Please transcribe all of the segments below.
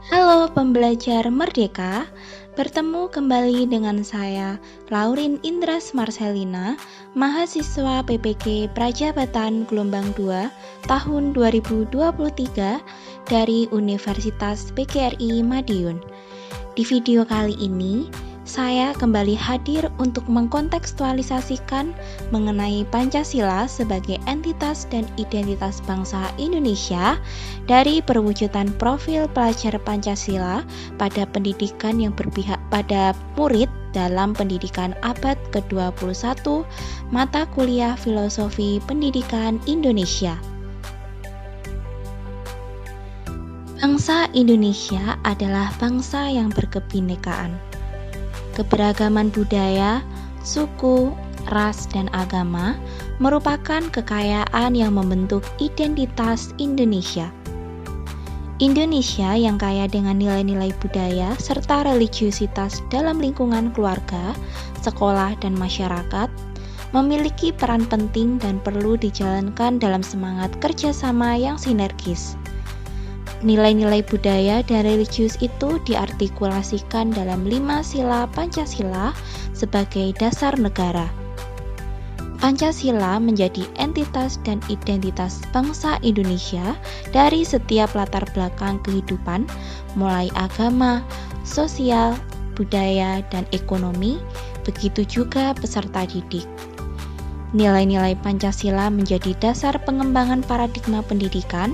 Halo pembelajar merdeka, bertemu kembali dengan saya, Laurin Indras Marcelina, mahasiswa PPG Prajabatan Gelombang 2 tahun 2023 dari Universitas PGRI Madiun. Di video kali ini, saya kembali hadir untuk mengkontekstualisasikan mengenai Pancasila sebagai entitas dan identitas bangsa Indonesia dari perwujudan profil pelajar Pancasila pada pendidikan yang berpihak pada murid dalam pendidikan abad ke-21 mata kuliah Filosofi Pendidikan Indonesia. Bangsa Indonesia adalah bangsa yang berkebinekaan. Keberagaman budaya, suku, ras, dan agama merupakan kekayaan yang membentuk identitas Indonesia. Indonesia yang kaya dengan nilai-nilai budaya serta religiusitas dalam lingkungan keluarga, sekolah, dan masyarakat memiliki peran penting dan perlu dijalankan dalam semangat kerjasama yang sinergis. Nilai-nilai budaya dan religius itu diartikulasikan dalam 5 sila Pancasila sebagai dasar negara. Pancasila menjadi entitas dan identitas bangsa Indonesia dari setiap latar belakang kehidupan, mulai agama, sosial, budaya, dan ekonomi, begitu juga peserta didik. Nilai-nilai Pancasila menjadi dasar pengembangan paradigma pendidikan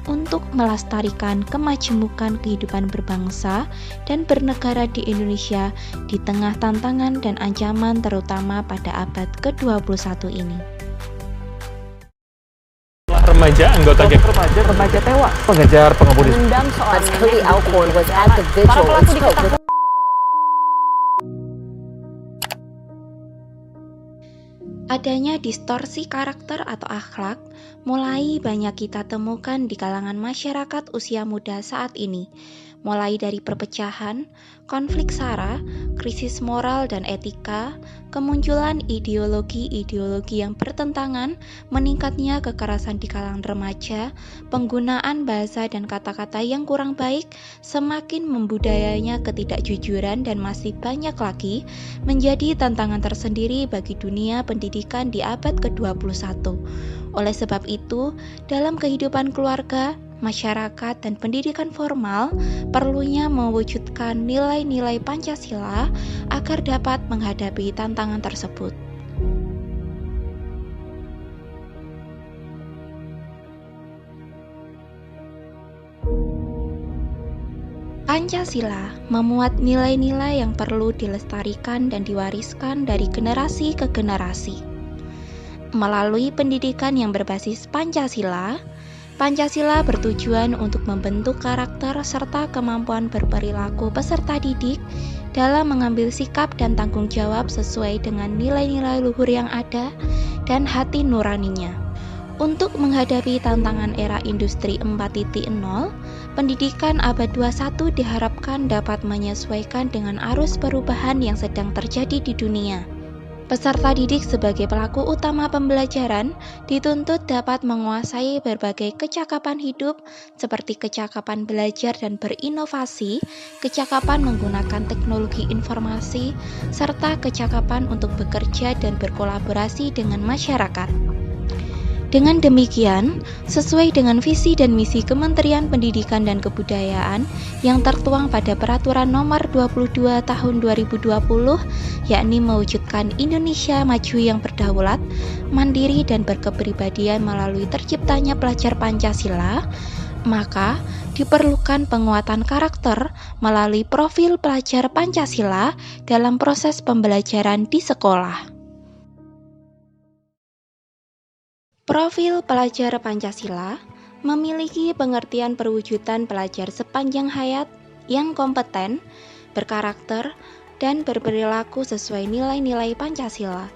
untuk melestarikan kemajemukan kehidupan berbangsa dan bernegara di Indonesia di tengah tantangan dan ancaman terutama pada abad ke-21 ini. Remaja anggota geng Remaja tewas. pengejar pengemudi Menendam soal Cody Alcorn was at the vigil Para and pelaku spoke with diketahui Adanya distorsi karakter atau akhlak mulai banyak kita temukan di kalangan masyarakat usia muda saat ini, mulai dari perpecahan, konflik SARA, krisis moral dan etika, kemunculan ideologi-ideologi yang bertentangan, meningkatnya kekerasan di kalangan remaja, penggunaan bahasa dan kata-kata yang kurang baik, semakin membudayanya ketidakjujuran dan masih banyak lagi, menjadi tantangan tersendiri bagi dunia pendidikan di abad ke-21. Oleh sebab itu, dalam kehidupan keluarga, masyarakat, dan pendidikan formal perlunya mewujudkan nilai-nilai Pancasila agar dapat menghadapi tantangan tersebut. Pancasila memuat nilai-nilai yang perlu dilestarikan dan diwariskan dari generasi ke generasi. Melalui pendidikan yang berbasis Pancasila, Pancasila bertujuan untuk membentuk karakter serta kemampuan berperilaku peserta didik dalam mengambil sikap dan tanggung jawab sesuai dengan nilai-nilai luhur yang ada dan hati nuraninya. Untuk menghadapi tantangan era industri 4.0, pendidikan abad 21 diharapkan dapat menyesuaikan dengan arus perubahan yang sedang terjadi di dunia. Peserta didik sebagai pelaku utama pembelajaran dituntut dapat menguasai berbagai kecakapan hidup seperti kecakapan belajar dan berinovasi, kecakapan menggunakan teknologi informasi, serta kecakapan untuk bekerja dan berkolaborasi dengan masyarakat. Dengan demikian, sesuai dengan visi dan misi Kementerian Pendidikan dan Kebudayaan yang tertuang pada Peraturan Nomor 22 Tahun 2020, yakni mewujudkan Indonesia maju yang berdaulat, mandiri dan berkepribadian melalui terciptanya pelajar Pancasila, maka diperlukan penguatan karakter melalui profil pelajar Pancasila dalam proses pembelajaran di sekolah. Profil pelajar Pancasila memiliki pengertian perwujudan pelajar sepanjang hayat yang kompeten, berkarakter, dan berperilaku sesuai nilai-nilai Pancasila.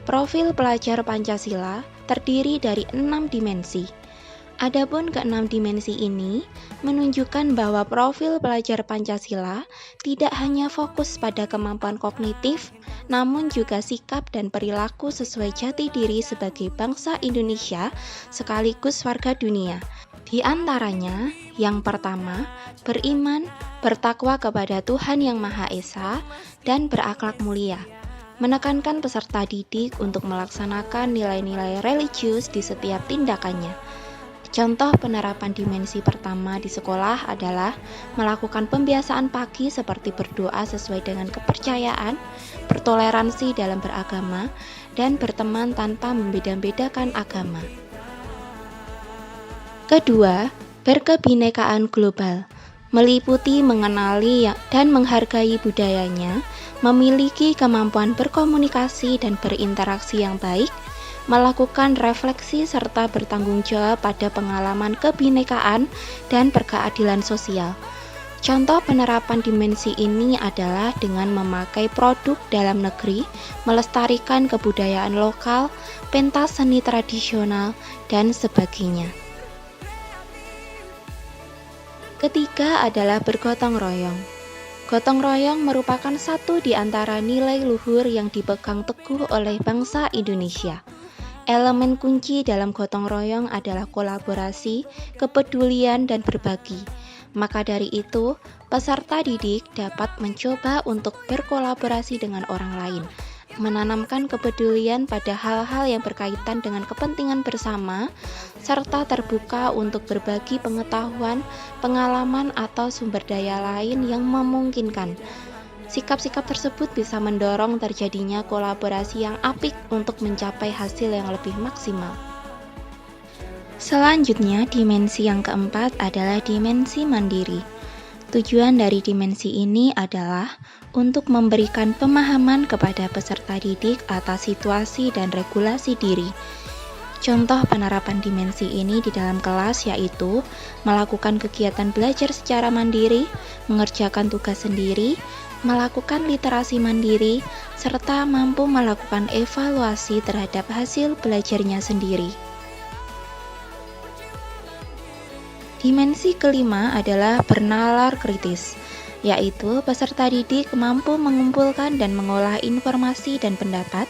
Profil pelajar Pancasila terdiri dari 6 dimensi. Adapun ke-6 dimensi ini menunjukkan bahwa profil pelajar Pancasila tidak hanya fokus pada kemampuan kognitif, namun juga sikap dan perilaku sesuai jati diri sebagai bangsa Indonesia sekaligus warga dunia. Di antaranya, yang pertama, beriman, bertakwa kepada Tuhan Yang Maha Esa, dan berakhlak mulia. Menekankan peserta didik untuk melaksanakan nilai-nilai religius di setiap tindakannya. Contoh penerapan dimensi pertama di sekolah adalah melakukan pembiasaan pagi seperti berdoa sesuai dengan kepercayaan, bertoleransi dalam beragama, dan berteman tanpa membeda-bedakan agama. Kedua, berkebinekaan global, meliputi mengenali dan menghargai budayanya, memiliki kemampuan berkomunikasi dan berinteraksi yang baik, melakukan refleksi serta bertanggung jawab pada pengalaman kebinekaan dan berkeadilan sosial. Contoh penerapan dimensi ini adalah dengan memakai produk dalam negeri, melestarikan kebudayaan lokal, pentas seni tradisional, dan sebagainya. Ketiga adalah bergotong royong. Gotong royong merupakan satu di antara nilai luhur yang dipegang teguh oleh bangsa Indonesia. Elemen kunci dalam gotong royong adalah kolaborasi, kepedulian, dan berbagi. Maka dari itu, peserta didik dapat mencoba untuk berkolaborasi dengan orang lain, menanamkan kepedulian pada hal-hal yang berkaitan dengan kepentingan bersama, serta terbuka untuk berbagi pengetahuan, pengalaman, atau sumber daya lain yang memungkinkan. Sikap-sikap tersebut bisa mendorong terjadinya kolaborasi yang apik untuk mencapai hasil yang lebih maksimal. Selanjutnya, dimensi yang keempat adalah dimensi mandiri. Tujuan dari dimensi ini adalah untuk memberikan pemahaman kepada peserta didik atas situasi dan regulasi diri. Contoh penerapan dimensi ini di dalam kelas yaitu melakukan kegiatan belajar secara mandiri, mengerjakan tugas sendiri, melakukan literasi mandiri, serta mampu melakukan evaluasi terhadap hasil belajarnya sendiri. Dimensi kelima adalah bernalar kritis, yaitu peserta didik mampu mengumpulkan dan mengolah informasi dan pendapat,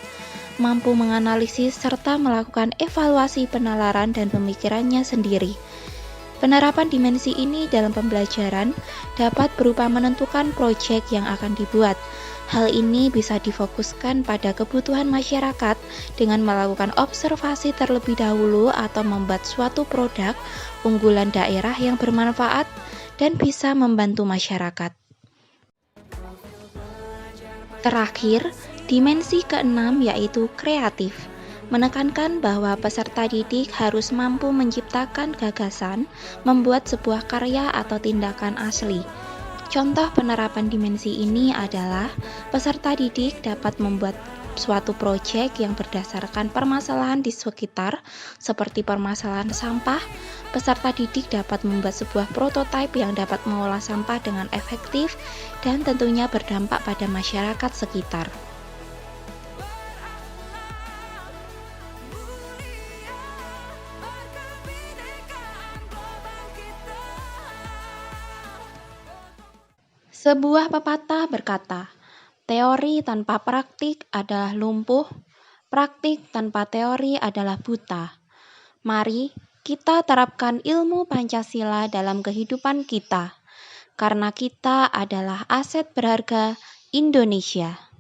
mampu menganalisis serta melakukan evaluasi penalaran dan pemikirannya sendiri. Penerapan dimensi ini dalam pembelajaran dapat berupa menentukan proyek yang akan dibuat. Hal ini bisa difokuskan pada kebutuhan masyarakat dengan melakukan observasi terlebih dahulu atau membuat suatu produk unggulan daerah yang bermanfaat dan bisa membantu masyarakat. Terakhir, dimensi keenam yaitu kreatif, menekankan bahwa peserta didik harus mampu menciptakan gagasan, membuat sebuah karya atau tindakan asli. Contoh penerapan dimensi ini adalah peserta didik dapat membuat suatu proyek yang berdasarkan permasalahan di sekitar, seperti permasalahan sampah. Peserta didik dapat membuat sebuah prototipe yang dapat mengolah sampah dengan efektif dan tentunya berdampak pada masyarakat sekitar. Sebuah pepatah berkata, teori tanpa praktik adalah lumpuh, praktik tanpa teori adalah buta. Mari kita terapkan ilmu Pancasila dalam kehidupan kita, karena kita adalah aset berharga Indonesia.